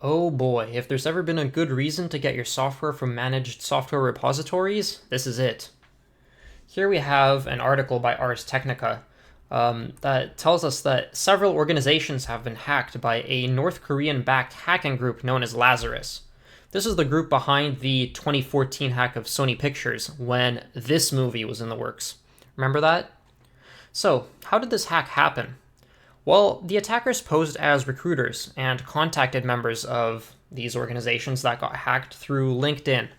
Oh boy, if there's ever been a good reason to get your software from managed software repositories, this is it. Here we have an article by Ars Technica that tells us that several organizations have been hacked by a North Korean-backed hacking group known as Lazarus. This is the group behind the 2014 hack of Sony Pictures when this movie was in the works. Remember that? So, how did this hack happen? Well, the attackers posed as recruiters and contacted members of these organizations that got hacked through LinkedIn.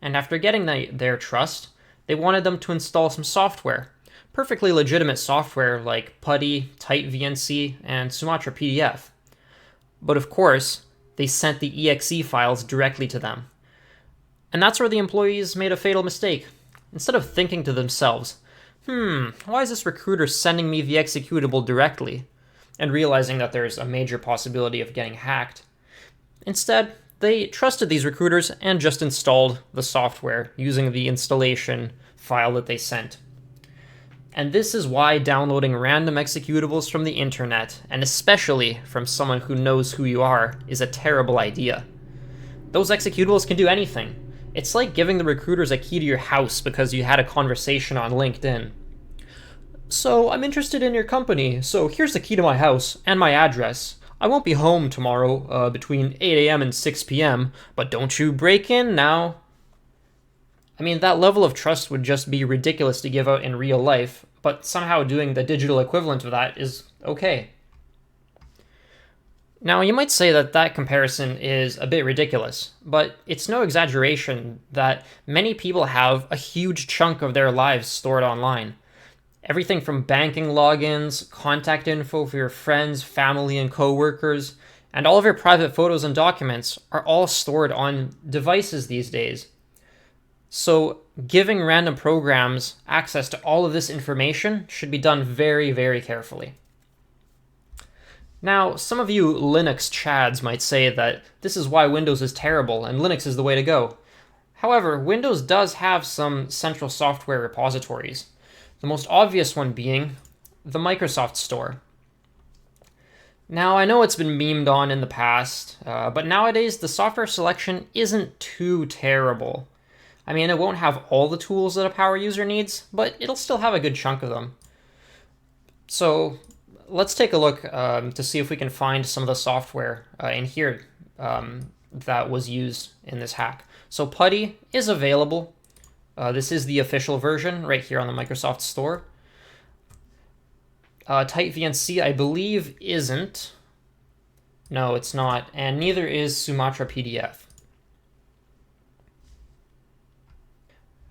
And after getting their trust, they wanted them to install some software. Perfectly legitimate software like putty, tightvnc, and sumatrapdf. But of course, they sent the EXE files directly to them. And that's where the employees made a fatal mistake. Instead of thinking to themselves, why is this recruiter sending me the executable directly? And realizing that there's a major possibility of getting hacked. Instead, they trusted these recruiters and just installed the software using the installation file that they sent. And this is why downloading random executables from the internet, and especially from someone who knows who you are, is a terrible idea. Those executables can do anything. It's like giving the recruiters a key to your house because you had a conversation on LinkedIn. So, I'm interested in your company, so here's the key to my house and my address. I won't be home tomorrow between 8 a.m. and 6 p.m., but don't you break in now. I mean, that level of trust would just be ridiculous to give out in real life, but somehow doing the digital equivalent of that is okay. Now, you might say that that comparison is a bit ridiculous, but it's no exaggeration that many people have a huge chunk of their lives stored online. Everything from banking logins, contact info for your friends, family, and coworkers, and all of your private photos and documents are all stored on devices these days. So giving random programs access to all of this information should be done very, very carefully. Now, some of you Linux chads might say that this is why Windows is terrible and Linux is the way to go. However, Windows does have some central software repositories. The most obvious one being the Microsoft Store. Now, I know it's been memed on in the past, but nowadays the software selection isn't too terrible. I mean, it won't have all the tools that a power user needs, but it'll still have a good chunk of them. So let's take a look to see if we can find some of the software in here that was used in this hack. So putty is available. This is the official version right here on the Microsoft Store. tightvnc, I believe, isn't. No, it's not. And neither is sumatrapdf.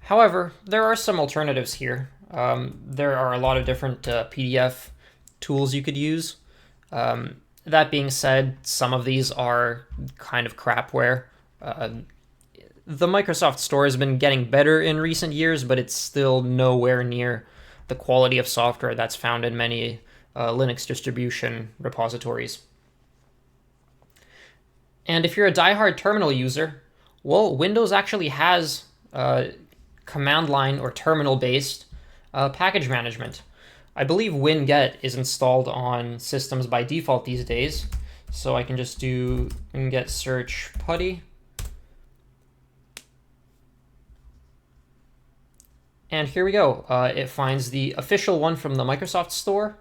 However, there are some alternatives here. There are a lot of different PDF tools you could use. That being said, some of these are kind of crapware. The Microsoft Store has been getting better in recent years, but it's still nowhere near the quality of software that's found in many Linux distribution repositories. And if you're a diehard terminal user, well, Windows actually has command line or terminal-based package management. I believe Winget is installed on systems by default these days, so I can just do Winget search putty. And here we go. It finds the official one from the Microsoft Store,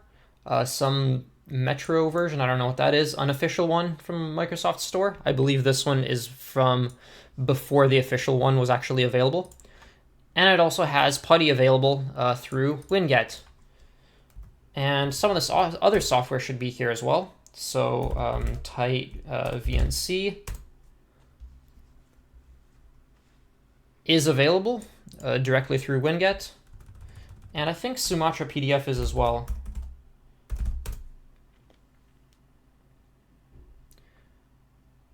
some Metro version, I don't know what that is, unofficial one from Microsoft Store. I believe this one is from before the official one was actually available. And it also has putty available through Winget. And some of this other software should be here as well. So tightvnc is available directly through Winget. And I think sumatrapdf is as well.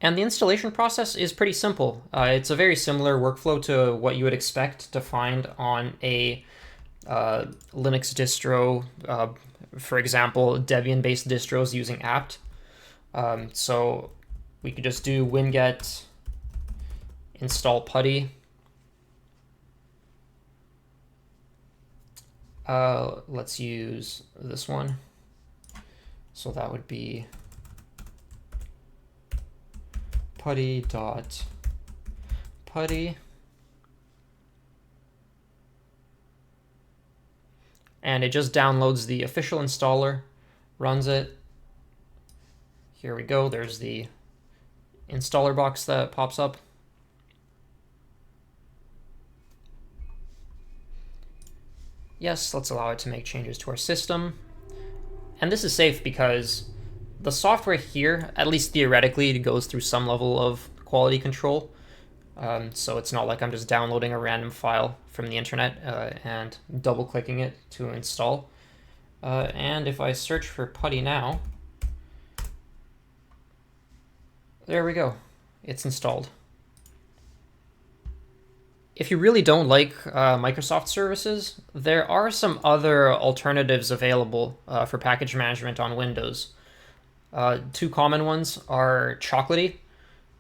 And the installation process is pretty simple. It's a very similar workflow to what you would expect to find on a Linux distro, for example, Debian-based distros using apt. So we could just do winget install putty. Let's use this one. So that would be putty. And it just downloads the official installer, runs it. Here we go, there's the installer box that pops up. Yes, let's allow it to make changes to our system. And this is safe because the software here, at least theoretically, it goes through some level of quality control. So it's not like I'm just downloading a random file from the internet and double-clicking it to install. And if I search for putty now, there we go. It's installed. If you really don't like Microsoft services, there are some other alternatives available for package management on Windows. Two common ones are Chocolatey,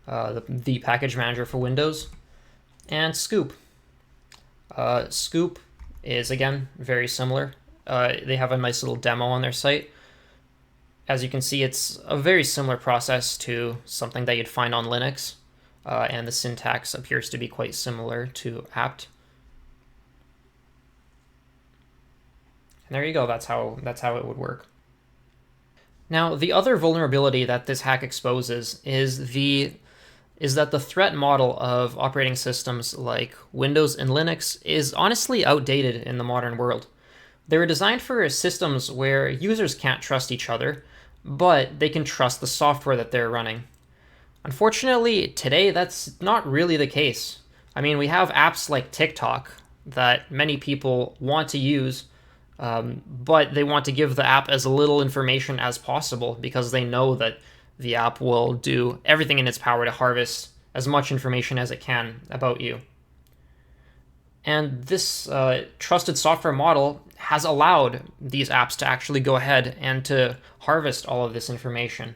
the package manager for Windows, and Scoop. Scoop is, again, very similar. They have a nice little demo on their site. As you can see, it's a very similar process to something that you'd find on Linux. And the syntax appears to be quite similar to apt. And there you go, that's how it would work. Now, the other vulnerability that this hack exposes is that the threat model of operating systems like Windows and Linux is honestly outdated in the modern world. They were designed for systems where users can't trust each other, but they can trust the software that they're running. Unfortunately, today that's not really the case. I mean, we have apps like TikTok that many people want to use, but they want to give the app as little information as possible because they know that the app will do everything in its power to harvest as much information as it can about you. And this trusted software model has allowed these apps to actually go ahead and to harvest all of this information,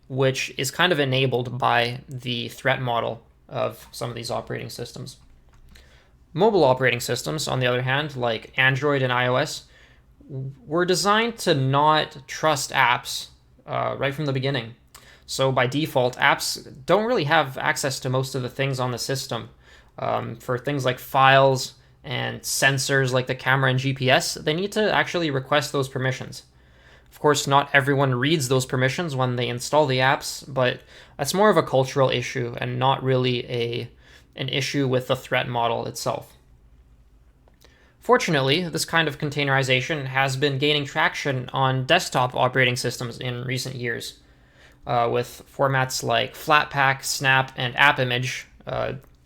which is kind of enabled by the threat model of some of these operating systems. Mobile operating systems, on the other hand, like Android and iOS, were designed to not trust apps right from the beginning. So by default, apps don't really have access to most of the things on the system. For things like files and sensors like the camera and GPS, they need to actually request those permissions. Of course, not everyone reads those permissions when they install the apps, but that's more of a cultural issue and not really an issue with the threat model itself. Fortunately, this kind of containerization has been gaining traction on desktop operating systems in recent years, with formats like Flatpak, Snap, and AppImage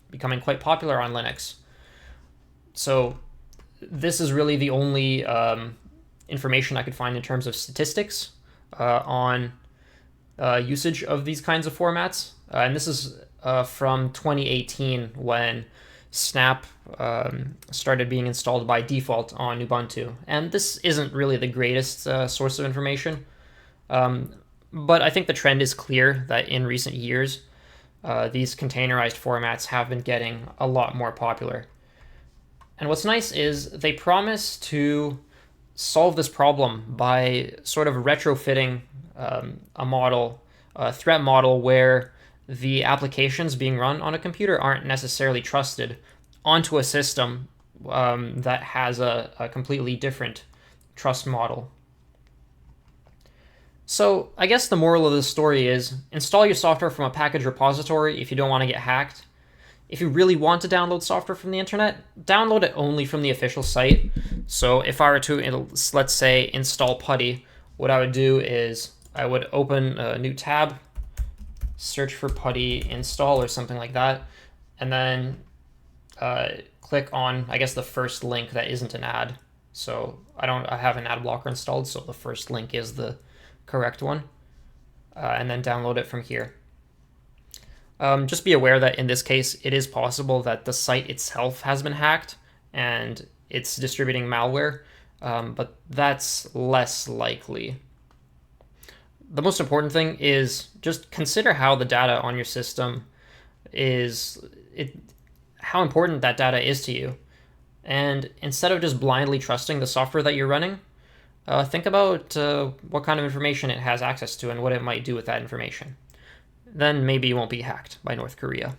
becoming quite popular on Linux. So this is really the only information I could find in terms of statistics on usage of these kinds of formats. And this is from 2018 when Snap started being installed by default on Ubuntu. And this isn't really the greatest source of information. But I think the trend is clear that in recent years, these containerized formats have been getting a lot more popular. And what's nice is they promise to solve this problem by sort of retrofitting a threat model where the applications being run on a computer aren't necessarily trusted onto a system that has a completely different trust model. So I guess the moral of the story is install your software from a package repository if you don't want to get hacked. If you really want to download software from the internet, download it only from the official site. So if I were to, let's say, install putty, what I would do is I would open a new tab, search for putty install or something like that, and then click on, I guess, the first link that isn't an ad. So I have an ad blocker installed, so the first link is the correct one, and then download it from here. Just be aware that in this case, it is possible that the site itself has been hacked and it's distributing malware, but that's less likely. The most important thing is just consider how the data on your system how important that data is to you. And instead of just blindly trusting the software that you're running, think about what kind of information it has access to and what it might do with that information. then maybe you won't be hacked by North Korea.